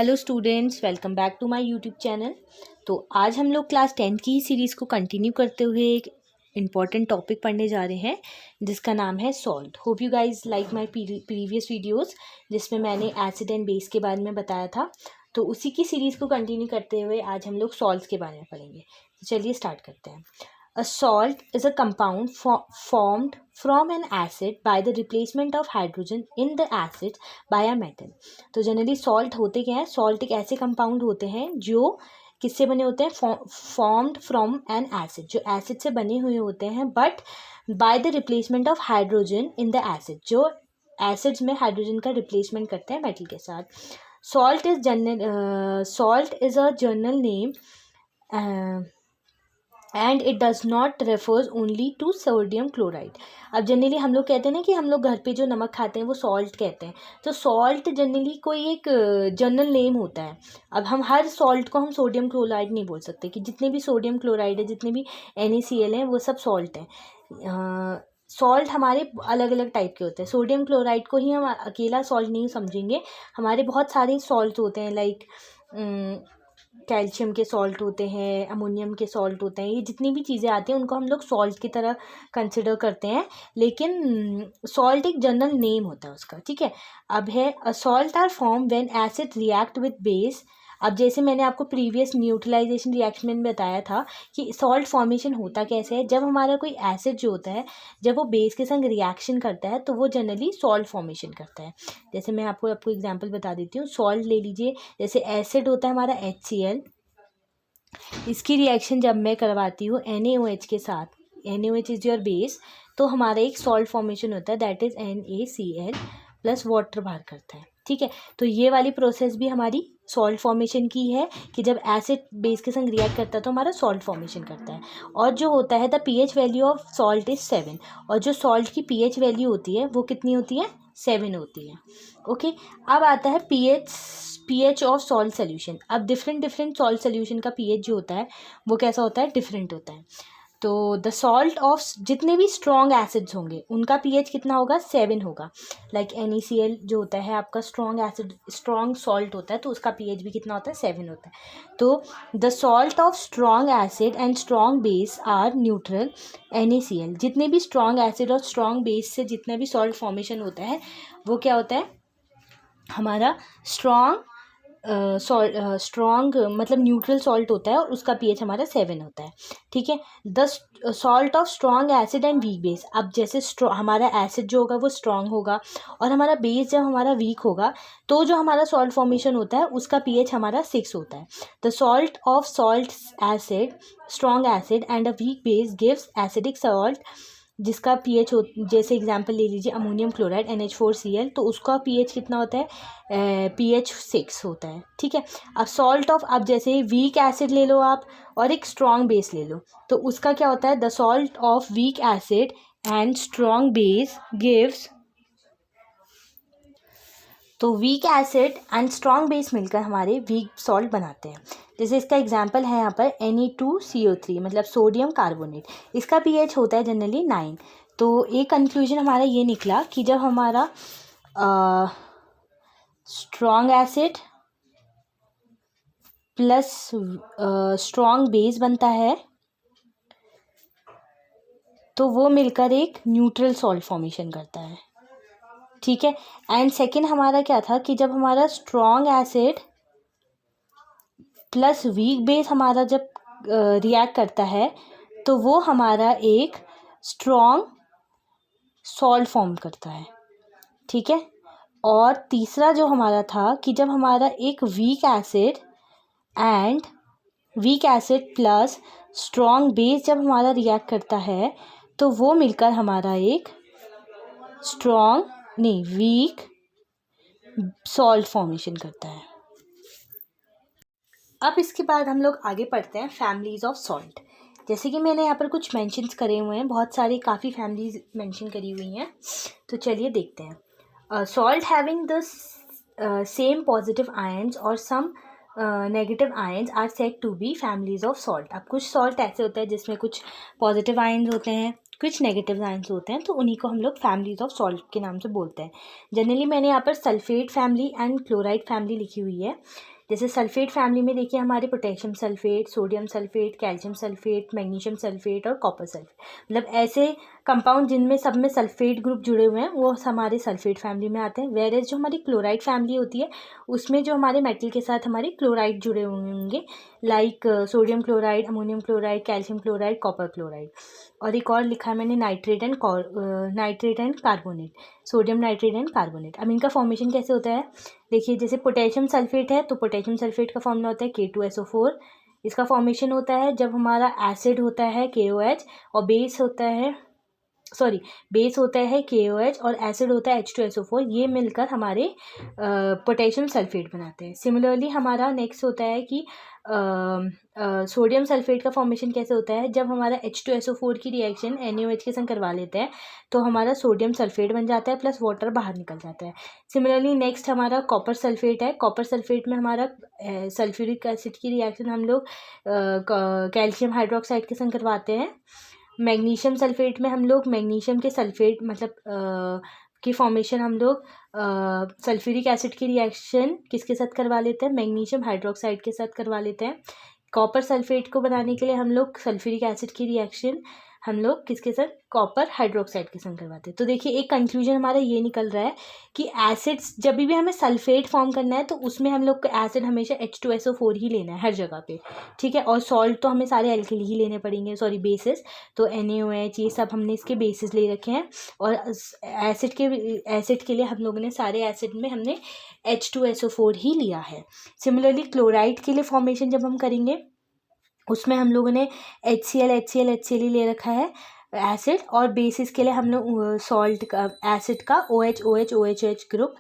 Hello students, welcome back to my YouTube channel. तो आज हम लोग क्लास 10 की ही सीरीज़ को कंटिन्यू करते हुए एक इम्पॉर्टेंट टॉपिक पढ़ने जा रहे हैं जिसका नाम है salt. Hope you guys like my previous videos जिसमें मैंने एसिड एंड बेस के बारे में बताया था। तो उसी की सीरीज़ को कंटिन्यू करते हुए आज हम लोग सॉल्ट्स के बारे में पढ़ेंगे। तो चलिए स्टार्ट करते हैं। A salt is a compound formed from an acid by the replacement of hydrogen in the acid by a metal। तो जनरली सॉल्ट होते क्या है? सॉल्ट एक ऐसे कंपाउंड होते हैं जो किससे बने होते हैं? फॉर्म्ड फ्रॉम एन एसिड, जो एसिड से बने हुए होते हैं but by the replacement of hydrogen in the acid, जो एसिड्स में हाइड्रोजन का रिप्लेसमेंट करते हैं मेटल के साथ। Salt is a general name and it does not refers only to sodium chloride. अब जनरली हम लोग कहते हैं ना कि हम लोग घर पे जो नमक खाते हैं वो सॉल्ट कहते हैं। तो सॉल्ट जनरली कोई एक जनरल नेम होता है। अब हम हर सॉल्ट को हम सोडियम क्लोराइड नहीं बोल सकते कि जितने भी सोडियम क्लोराइड है, जितने भी NaCl हैं, वो सब सॉल्ट हैं। सॉल्ट हमारे अलग अलग टाइप के होते हैं। सोडियम क्लोराइड को ही हम अकेला सॉल्ट नहीं समझेंगे, हमारे बहुत सारे सॉल्ट होते हैं, लाइक कैल्शियम के सॉल्ट होते हैं, अमोनियम के सॉल्ट होते हैं। ये जितनी भी चीज़ें आती हैं उनको हम लोग सॉल्ट की तरह कंसिडर करते हैं, लेकिन सॉल्ट एक जनरल नेम होता है उसका, ठीक है। अब है salt are form when acid react with base. अब जैसे मैंने आपको प्रीवियस न्यूट्रलाइजेशन रिएक्शन में बताया था कि सॉल्ट फॉर्मेशन होता कैसे है। जब हमारा कोई एसिड जो होता है, जब वो बेस के संग रिएक्शन करता है तो वो जनरली सॉल्ट फॉर्मेशन करता है। जैसे मैं आपको एग्जांपल बता देती हूँ। सॉल्ट ले लीजिए, जैसे एसिड होता है हमारा HCl, इसकी रिएक्शन जब मैं करवाती हूँ NaOH के साथ, NaOH इज योर बेस, तो हमारा एक सॉल्ट फॉर्मेशन होता है, that is NaCl plus water बाहर करता है, ठीक है। तो ये वाली प्रोसेस भी हमारी सॉल्ट फॉर्मेशन की है कि जब एसिड बेस के संग रिएक्ट करता है तो हमारा सॉल्ट फॉर्मेशन करता है। और जो होता है the pH value of salt is 7, और जो सॉल्ट की pH वैल्यू होती है वो कितनी होती है? 7 होती है। ओके, अब आता है pH ऑफ सॉल्ट सोल्यूशन। अब डिफरेंट सॉल्ट सोल्यूशन का pH जो होता है वो कैसा होता है? डिफरेंट होता है। तो द सॉल्ट ऑफ जितने भी स्ट्रॉन्ग एसिड्स होंगे उनका pH कितना होगा? 7 होगा। लाइक NaCl जो होता है आपका स्ट्रॉन्ग एसिड, स्ट्रॉन्ग सॉल्ट होता है, तो उसका pH भी कितना होता है? 7 होता है। तो the salt of strong acid and strong base are neutral NaCl। जितने भी स्ट्रॉन्ग एसिड और स्ट्रॉन्ग बेस से जितना भी सॉल्ट फॉर्मेशन होता है वो क्या होता है? हमारा स्ट्रॉन्ग मतलब न्यूट्रल सॉल्ट होता है और उसका pH हमारा 7 होता है, ठीक है। The salt of strong acid and weak base. अब जैसे हमारा एसिड जो होगा वो स्ट्रॉन्ग होगा और हमारा बेस जब हमारा वीक होगा तो जो हमारा सॉल्ट फॉर्मेशन होता है उसका pH हमारा 6 होता है। The salt of salt acid, strong acid and a weak base gives acidic salt, जिसका pH हो, जैसे एग्जांपल ले लीजिए अमोनियम क्लोराइड NH4Cl, तो उसका pH कितना होता है? pH 6 होता है, ठीक है। अब सॉल्ट ऑफ, अब जैसे वीक एसिड ले लो आप और एक स्ट्रॉन्ग बेस ले लो, तो उसका क्या होता है? The salt of weak acid and strong base gives, तो weak acid and strong base मिलकर हमारे वीक सॉल्ट बनाते हैं। जैसे इसका एग्जांपल है यहाँ पर Ne2CO3, मतलब सोडियम कार्बोनेट। इसका pH होता है जनरली 9। तो एक कंक्लूजन हमारा ये निकला कि जब हमारा strong acid plus strong base बनता है तो वो मिलकर एक न्यूट्रल सॉल्ट फॉर्मेशन करता है, ठीक है। एंड सेकेंड हमारा क्या था कि जब हमारा strong acid plus weak base हमारा जब रिएक्ट करता है तो वो हमारा एक स्ट्रॉन्ग सॉल्ट फॉर्म करता है, ठीक है। और तीसरा जो हमारा था कि जब हमारा एक weak acid plus strong base जब हमारा रिएक्ट करता है तो वो मिलकर हमारा एक वीक सॉल्ट फॉर्मेशन करता है। अब इसके बाद हम लोग आगे पढ़ते हैं फैमिलीज ऑफ सॉल्ट। जैसे कि मैंने यहाँ पर कुछ मेंशंस करे हुए हैं, बहुत सारी काफ़ी फैमिलीज मेंशन करी हुई हैं, तो चलिए देखते हैं। Salt having the same positive ions और some negative ions are said to be families of salt. अब कुछ सॉल्ट ऐसे होते हैं जिसमें कुछ पॉजिटिव आयंस होते हैं, कुछ नेगेटिव आयंस होते हैं, तो उन्हीं को हम लोग फैमिलीज ऑफ सॉल्ट के नाम से बोलते हैं। जनरली मैंने यहाँ पर sulphate family and chloride family लिखी हुई है। जैसे सल्फेट फैमिली में देखिए हमारे potassium sulphate, sodium sulphate, calcium sulphate, magnesium sulphate और कॉपर सल्फेट, मतलब ऐसे कंपाउंड जिनमें सब में सल्फेट ग्रुप जुड़े हुए हैं वो हमारे सल्फेट फैमिली में आते हैं। वेरेज जो हमारी क्लोराइड फैमिली होती है उसमें जो हमारे मेटल के साथ हमारे क्लोराइड जुड़े होंगे, like sodium chloride, ammonium chloride, calcium chloride, copper chloride. और एक और लिखा है मैंने nitrate and carbonate, sodium nitrate and carbonate. अब इनका फॉर्मेशन कैसे होता है, देखिए जैसे पोटेशियम सल्फेट है तो पोटेशियम सल्फेट का फॉर्मूला होता है K2SO4। इसका फॉर्मेशन होता है जब हमारा एसिड होता है KOH और बेस होता है KOH और एसिड होता है H2SO4, ये मिलकर हमारे पोटेशियम सल्फेट बनाते हैं। सिमिलरली हमारा नेक्स्ट होता है कि सोडियम सल्फेट का फॉर्मेशन कैसे होता है, जब हमारा H2SO4 की रिएक्शन NaOH के संग करवा लेते हैं तो हमारा सोडियम सल्फेट बन जाता है प्लस वाटर बाहर निकल जाता है। सिमिलरली नेक्स्ट हमारा कॉपर सल्फेट है। कॉपर सल्फेट में हमारा सल्फ्यूरिक एसिड की रिएक्शन हम लोग कैल्शियम हाइड्रोक्साइड के संग करवाते हैं। मैग्नीशियम सल्फेट में हम लोग मैग्नीशियम के सल्फेट मतलब की फॉर्मेशन हम लोग सल्फ्यूरिक एसिड की रिएक्शन किसके साथ करवा लेते हैं, मैग्नीशियम हाइड्रोक्साइड के साथ करवा लेते हैं। कॉपर सल्फेट को बनाने के लिए हम लोग सल्फ्यूरिक एसिड की रिएक्शन हम लोग किसके साथ, कॉपर हाइड्रोक्साइड के संग करवाते हैं। तो देखिए एक कंक्लूजन हमारा ये निकल रहा है कि एसिड्स जब भी हमें सल्फेट फॉर्म करना है तो उसमें हम लोग को एसिड हमेशा H2SO4 ही लेना है हर जगह पे, ठीक है। और सॉल्ट तो हमें सारे एल्किल ही लेने पड़ेंगे, बेसिस, तो NaOH ये सब हमने इसके बेसिस ले रखे हैं। और एसिड के लिए हम लोगों ने सारे एसिड में हमने H2SO4 ही लिया है। सिमिलरली क्लोराइड के लिए फॉर्मेशन जब हम करेंगे उसमें हम लोगों ने HCl ही ले रखा है एसिड, और बेसिस के लिए हम लोग सॉल्ट का एसिड का OH ग्रुप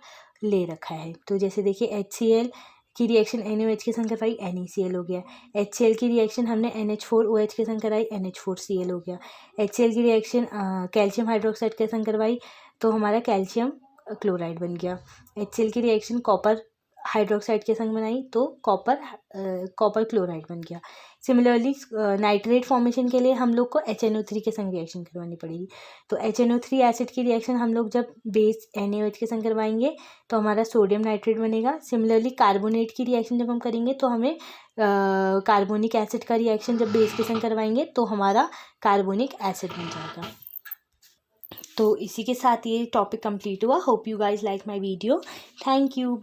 ले रखा है। तो जैसे देखिए HCl की रिएक्शन NaOH के संग करवाई, NaCl हो गया। HCl की रिएक्शन हमने NH4OH के संग कराई, NH4Cl हो गया। HCl की रिएक्शन कैल्शियम हाइड्रोक्साइड के संग करवाई तो हमारा कैल्शियम क्लोराइड बन गया। HCl की रिएक्शन कॉपर हाइड्रोक्साइड के संग बनाई तो कॉपर क्लोराइड बन गया। सिमिलरली नाइट्रेट फॉर्मेशन के लिए हम लोग को HNO3 के संग रिएक्शन करवानी पड़ेगी। तो HNO3 एसिड की रिएक्शन हम लोग जब बेस NaOH के संग करवाएंगे तो हमारा सोडियम नाइट्रेट बनेगा। सिमिलरली कार्बोनेट की रिएक्शन जब हम करेंगे तो हमें कार्बोनिक एसिड का रिएक्शन जब बेस के संग करवाएंगे तो हमारा कार्बोनिक एसिड बन जाएगा। तो इसी के साथ ये टॉपिक कंप्लीट हुआ। Hope you guys like my video. Thank you.